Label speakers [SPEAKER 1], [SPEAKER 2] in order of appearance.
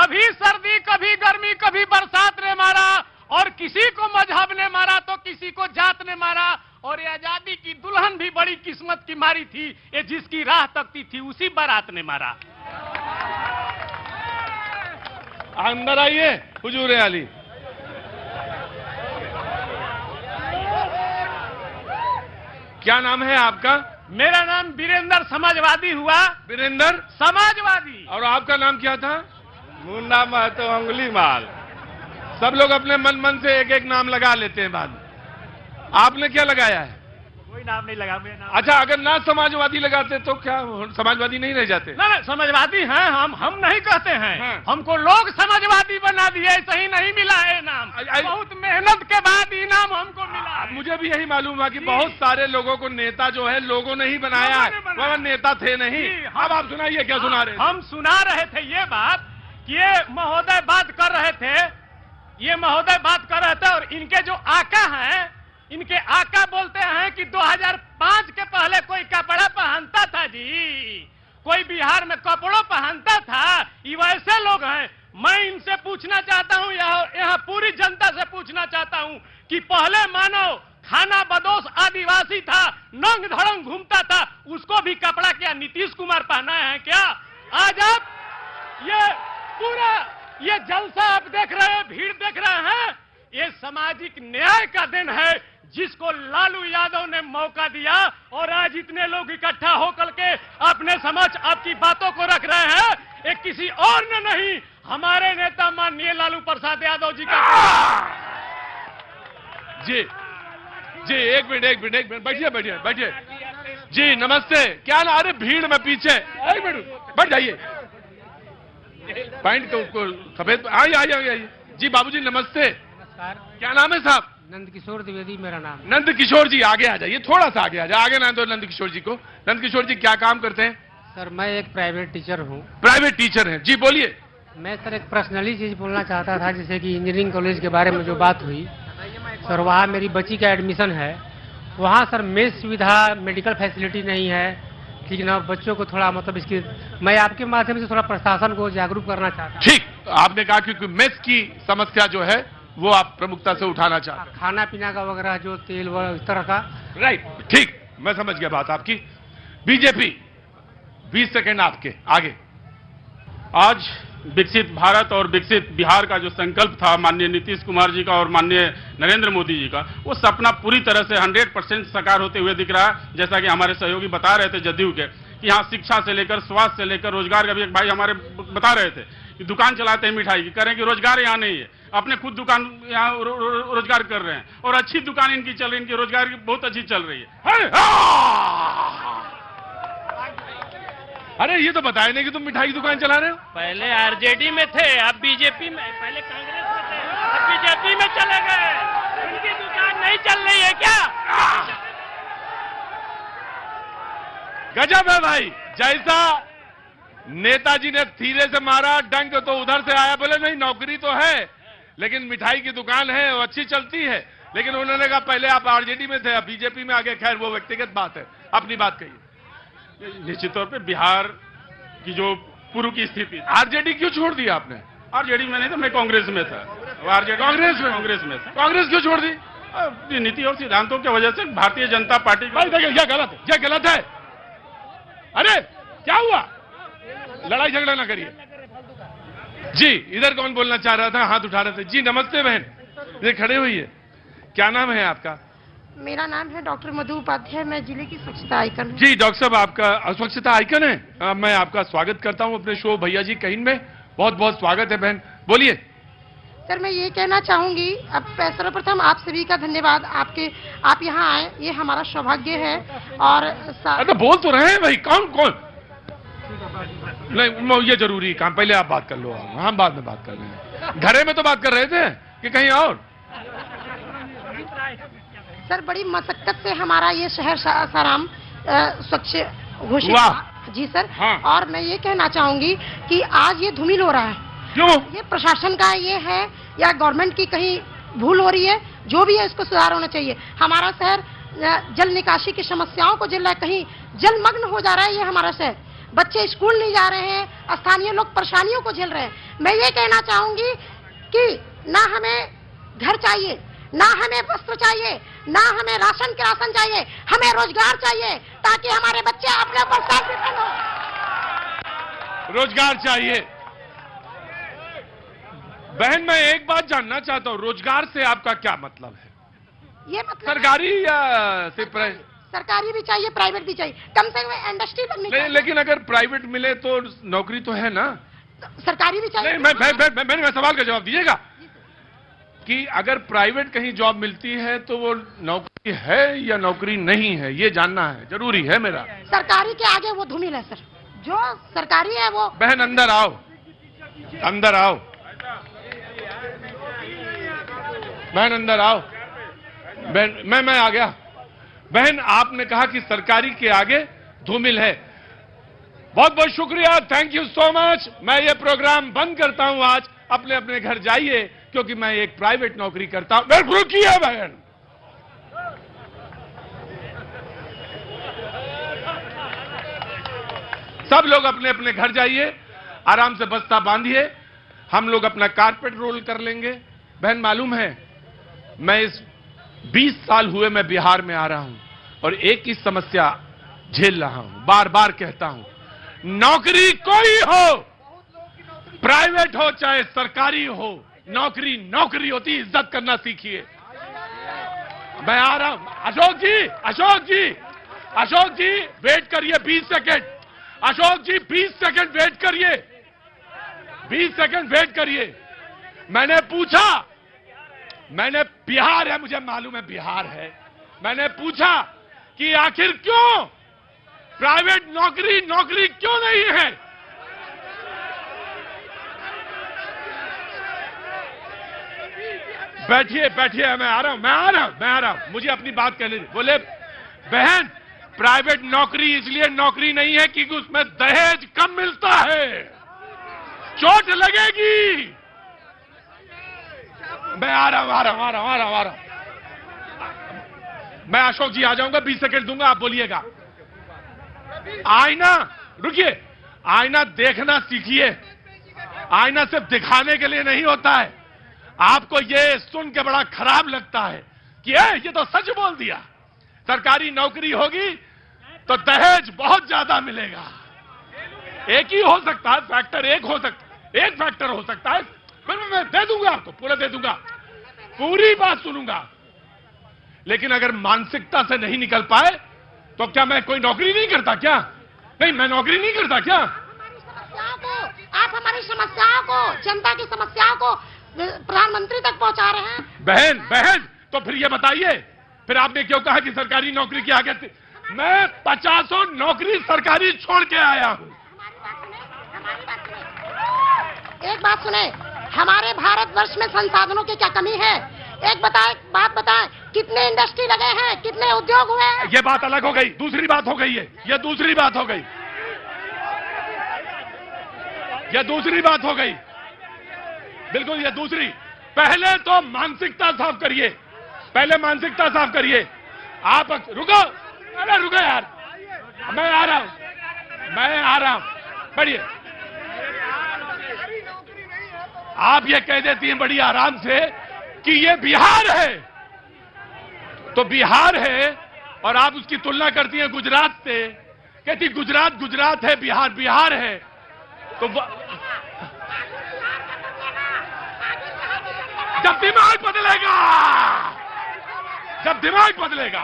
[SPEAKER 1] कभी सर्दी, कभी गर्मी, कभी बरसात ने मारा, और किसी को मजहब ने मारा तो किसी को जात ने मारा। और ये आजादी की दुल्हन भी बड़ी किस्मत की मारी थी, ये जिसकी राह तकती थी उसी बारात ने मारा।
[SPEAKER 2] अंदर आइए हुजूर अली। क्या नाम है आपका?
[SPEAKER 1] मेरा नाम वीरेंद्र समाजवादी हुआ।
[SPEAKER 2] वीरेंद्र
[SPEAKER 1] समाजवादी।
[SPEAKER 2] और आपका नाम क्या था? मुन्ना महतो अंगुली माल। सब लोग अपने मन मन से एक एक नाम लगा लेते हैं बाद में। आपने क्या लगाया है?
[SPEAKER 1] कोई नाम नहीं लगा, मेरा नाम।
[SPEAKER 2] अच्छा, अगर ना समाजवादी लगाते तो क्या समाजवादी नहीं रह जाते?
[SPEAKER 1] ना समाजवादी हैं हम नहीं कहते हैं।
[SPEAKER 2] हाँ।
[SPEAKER 1] हमको लोग समाजवादी बना दिए, सही नहीं मिला है नाम। बहुत मेहनत के बाद ये नाम हमको मिला है।
[SPEAKER 2] मुझे भी यही मालूम हुआ कि बहुत सारे लोगों को नेता जो है लोगों ने ही बनाया है, वह नेता थे नहीं। अब आप सुनाइए, क्या सुना रहे?
[SPEAKER 1] हम सुना रहे थे ये बात कि ये महोदय बात कर रहे थे, और इनके जो आका हैं, इनके आका बोलते हैं कि 2005 के पहले कोई कपड़ा पहनता था जी, कोई बिहार में कपड़ों पहनता था। ये वैसे लोग हैं। मैं इनसे पूछना चाहता हूं, यहाँ पूरी जनता से पूछना चाहता हूं कि पहले मानो खाना बदोश आदिवासी था, नंग धड़ंग घूमता था, उसको भी कपड़ा क्या नीतीश कुमार पहना है क्या? आज आप ये पूरा ये जलसा आप देख रहे हैं, भीड़ देख रहे हैं, ये सामाजिक न्याय का दिन है जिसको लालू यादव ने मौका दिया। और आज इतने लोग इकट्ठा होकर के अपने समक्ष आपकी बातों को रख रहे हैं, एक किसी और ने नहीं, हमारे नेता माननीय लालू प्रसाद यादव जी का।
[SPEAKER 2] जी एक मिनट बैठिए। जी नमस्ते। क्या ना? अरे भीड़ में पीछे एक मिनट बैठ जाइए। पैंट को सफेद। आइए। जी बाबूजी नमस्ते।
[SPEAKER 3] नमस्कार।
[SPEAKER 2] क्या नाम है साहब?
[SPEAKER 3] नंद किशोर द्विवेदी मेरा नाम।
[SPEAKER 2] नंद किशोर जी आगे आ जाइए, थोड़ा सा आगे आ जाए। आगे ना तो नंद किशोर जी को। नंद किशोर जी क्या काम करते हैं?
[SPEAKER 3] सर मैं एक प्राइवेट टीचर हूँ।
[SPEAKER 2] प्राइवेट टीचर हैं। जी बोलिए।
[SPEAKER 3] मैं सर एक पर्सनली चीज बोलना चाहता था, जैसे कि इंजीनियरिंग कॉलेज के बारे में जो बात हुई सर, वहाँ मेरी बच्ची का एडमिशन है। वहाँ सर मेस सुविधा, मेडिकल फैसिलिटी नहीं है, ठीक ना। बच्चों को थोड़ा मतलब इसकी मैं आपके माध्यम से थोड़ा प्रशासन को जागरूक करना चाहता हूँ।
[SPEAKER 2] ठीक, आपने कहा क्योंकि मेस की समस्या जो है वो आप प्रमुखता से उठाना चाहते हैं।
[SPEAKER 3] खाना पीना का वगैरह जो तेल व इस तरह का।
[SPEAKER 2] राइट, ठीक, मैं समझ गया बात आपकी। बीजेपी 20 सेकेंड आपके आगे।
[SPEAKER 4] आज विकसित भारत और विकसित बिहार का जो संकल्प था माननीय नीतीश कुमार जी का और माननीय नरेंद्र मोदी जी का, वो सपना पूरी तरह से 100% साकार होते हुए दिख रहा है। जैसा कि हमारे सहयोगी बता रहे थे जदयू के, कि यहाँ शिक्षा से लेकर स्वास्थ्य से लेकर रोजगार का भी एक भाई हमारे बता रहे थे कि दुकान चलाते हैं मिठाई की, कह रहे हैं कि रोजगार यहाँ नहीं है, अपने खुद दुकान यहाँ रोजगार कर रहे हैं और अच्छी दुकान इनकी चल रही है, इनकी रोजगार की बहुत अच्छी चल रही है।
[SPEAKER 2] अरे ये तो बताया नहीं कि तुम मिठाई की दुकान चला रहे हो।
[SPEAKER 1] पहले आरजेडी में थे, अब बीजेपी में, पहले कांग्रेस में थे, अब बीजेपी में चले गए। उनकी दुकान नहीं चल रही है क्या?
[SPEAKER 2] गजब है भाई। जैसा नेताजी ने धीरे से मारा डंक तो उधर से आया, बोले नहीं नौकरी तो है लेकिन मिठाई की दुकान है वो अच्छी चलती है। लेकिन उन्होंने कहा पहले आप आरजेडी में थे, अब बीजेपी में आगे। खैर वो व्यक्तिगत बात है, अपनी बात कहिए।
[SPEAKER 4] निश्चित तौर पे बिहार की जो पूर्व की स्थिति,
[SPEAKER 2] आरजेडी क्यों छोड़ दिया आपने?
[SPEAKER 4] आरजेडी में नहीं था, मैं कांग्रेस में था। आरजेडी
[SPEAKER 2] कांग्रेस में था। कांग्रेस क्यों छोड़ दी?
[SPEAKER 4] नीति और सिद्धांतों की वजह से भारतीय जनता पार्टी
[SPEAKER 2] ये गलत है। अरे क्या हुआ? लड़ाई झगड़ा ना करिए। जी इधर कौन बोलना चाह रहा था? हाथ उठा रहे थे। जी नमस्ते बहन, ये खड़े हुई है। क्या नाम है आपका?
[SPEAKER 5] मेरा नाम है डॉक्टर मधु उपाध्याय, मैं जिले की स्वच्छता आइकन हूँ।
[SPEAKER 2] जी डॉक्टर साहब, आपका स्वच्छता आइकन है। मैं आपका स्वागत करता हूं अपने शो भैया जी कहीं में। बहुत बहुत स्वागत है बहन, बोलिए।
[SPEAKER 5] सर मैं ये कहना चाहूंगी, अब सर्वप्रथम आप सभी का धन्यवाद, आप यहाँ आए, ये हमारा सौभाग्य है। और
[SPEAKER 2] अरे बोल तो रहे हैं भाई, कौन नहीं, ये जरूरी काम, पहले आप बात कर लो, हम बाद में बात कर रहे हैं। घरे में तो बात कर रहे थे कि कहीं और?
[SPEAKER 5] सर बड़ी मशक्कत से हमारा ये शहर सासाराम स्वच्छ घोषित
[SPEAKER 2] हुआ।
[SPEAKER 5] जी सर।
[SPEAKER 2] हाँ।
[SPEAKER 5] और मैं ये कहना चाहूंगी कि आज ये धूमिल हो रहा है।
[SPEAKER 2] क्यों?
[SPEAKER 5] ये प्रशासन का ये है या गवर्नमेंट की कहीं भूल हो रही है? जो भी है इसको सुधार होना चाहिए। हमारा शहर जल निकासी की समस्याओं को झेल रहा है, कहीं जलमग्न हो जा रहा है ये हमारा शहर। बच्चे स्कूल नहीं जा रहे हैं, स्थानीय लोग परेशानियों को झेल रहे हैं। मैं ये कहना चाहूंगी कि ना हमें घर चाहिए, ना हमें वस्त्र चाहिए, ना हमें राशन चाहिए, हमें रोजगार चाहिए ताकि हमारे बच्चे अपने ऊपर सेल्फ डिपेंड हो।
[SPEAKER 2] रोजगार चाहिए। बहन, मैं एक बात जानना चाहता हूं, रोजगार से आपका क्या मतलब है?
[SPEAKER 5] ये मतलब
[SPEAKER 2] सरकारी या सिर्फ
[SPEAKER 5] सरकारी भी चाहिए, प्राइवेट भी चाहिए, कम से कम इंडस्ट्री बननी चाहिए।
[SPEAKER 2] लेकिन अगर प्राइवेट मिले तो नौकरी तो है ना?
[SPEAKER 5] सरकारी भी चाहिए।
[SPEAKER 2] नहीं, मैं सवाल का जवाब दीजिएगा कि अगर प्राइवेट कहीं जॉब मिलती है तो वो नौकरी है या नौकरी नहीं है, ये जानना है, जरूरी है मेरा।
[SPEAKER 5] सरकारी के आगे वो धूमिल है सर, जो सरकारी है वो।
[SPEAKER 2] बहन अंदर आओ, अंदर आओ, बहन अंदर आओ। बहन मैं आ गया। बहन, आपने कहा कि सरकारी के आगे धूमिल है। बहुत बहुत शुक्रिया, थैंक यू सो मच। मैं ये प्रोग्राम बंद करता हूं आज। अपने अपने घर जाइए, क्योंकि मैं एक प्राइवेट नौकरी करता हूं। बिल्कुल किया बहन। सब लोग अपने अपने घर जाइए, आराम से बस्ता बांधिए, हम लोग अपना कारपेट रोल कर लेंगे। बहन, मालूम है, मैं इस 20 साल हुए मैं बिहार में आ रहा हूं और एक ही समस्या झेल रहा हूं, बार बार कहता हूं, नौकरी कोई हो, प्राइवेट हो चाहे सरकारी हो, नौकरी नौकरी होती, इज्जत करना सीखिए। मैं आ रहा हूं। अशोक जी, अशोक जी, अशोक जी वेट करिए 20 सेकंड। अशोक जी 20 सेकंड वेट करिए, 20 सेकंड वेट करिए। मैंने पूछा, मैंने बिहार है, मुझे मालूम है बिहार है, मैंने पूछा कि आखिर क्यों प्राइवेट नौकरी क्यों नहीं है? बैठिए बैठिए, मैं आ रहा हूं, मुझे अपनी बात कहने दीजिए। बोले बहन, प्राइवेट नौकरी इसलिए नौकरी नहीं है क्योंकि उसमें दहेज कम मिलता है, चोट लगेगी। मैं आ रहा हूं। मैं अशोक जी आ जाऊंगा, 20 सेकंड दूंगा, आप बोलिएगा। आईना, रुकिए, आईना देखना सीखिए। आईना सिर्फ दिखाने के लिए नहीं होता है। आपको ये सुन के बड़ा खराब लगता है कि ये तो सच बोल दिया, सरकारी नौकरी होगी तो दहेज बहुत ज्यादा मिलेगा। एक ही हो सकता है फैक्टर, एक फैक्टर हो सकता है। फिर मैं दे दूंगा आपको, पूरा दे दूंगा, पूरी बात सुनूंगा। लेकिन अगर मानसिकता से नहीं निकल पाए तो क्या मैं कोई नौकरी नहीं करता क्या? नहीं, मैं नौकरी नहीं करता क्या?
[SPEAKER 5] आप हमारी समस्याओं को, जनता की समस्याओं को प्रधानमंत्री तक पहुंचा रहे हैं।
[SPEAKER 2] बहन, तो फिर ये बताइए, फिर आपने क्यों कहा कि सरकारी नौकरी के आगे? मैं 50 नौकरी सरकारी छोड़ के आया हूं।
[SPEAKER 5] एक बात सुने, हमारे भारतवर्ष में संसाधनों की क्या कमी है? एक बात बताएं, कितने इंडस्ट्री लगे हैं, कितने उद्योग हुए हैं?
[SPEAKER 2] ये बात अलग हो गई, दूसरी बात हो गई है, ये दूसरी बात हो गई, ये दूसरी बात हो गई, बिल्कुल ये दूसरी। पहले तो मानसिकता साफ करिए, पहले मानसिकता साफ करिए। आप रुको, अरे रुको यार, मैं आ रहा हूं, बढ़िए। आप ये कह देती हैं बड़ी आराम से कि ये बिहार है, तो बिहार है, और आप उसकी तुलना करती हैं गुजरात से, कहती गुजरात है, बिहार है। तो जब दिमाग बदलेगा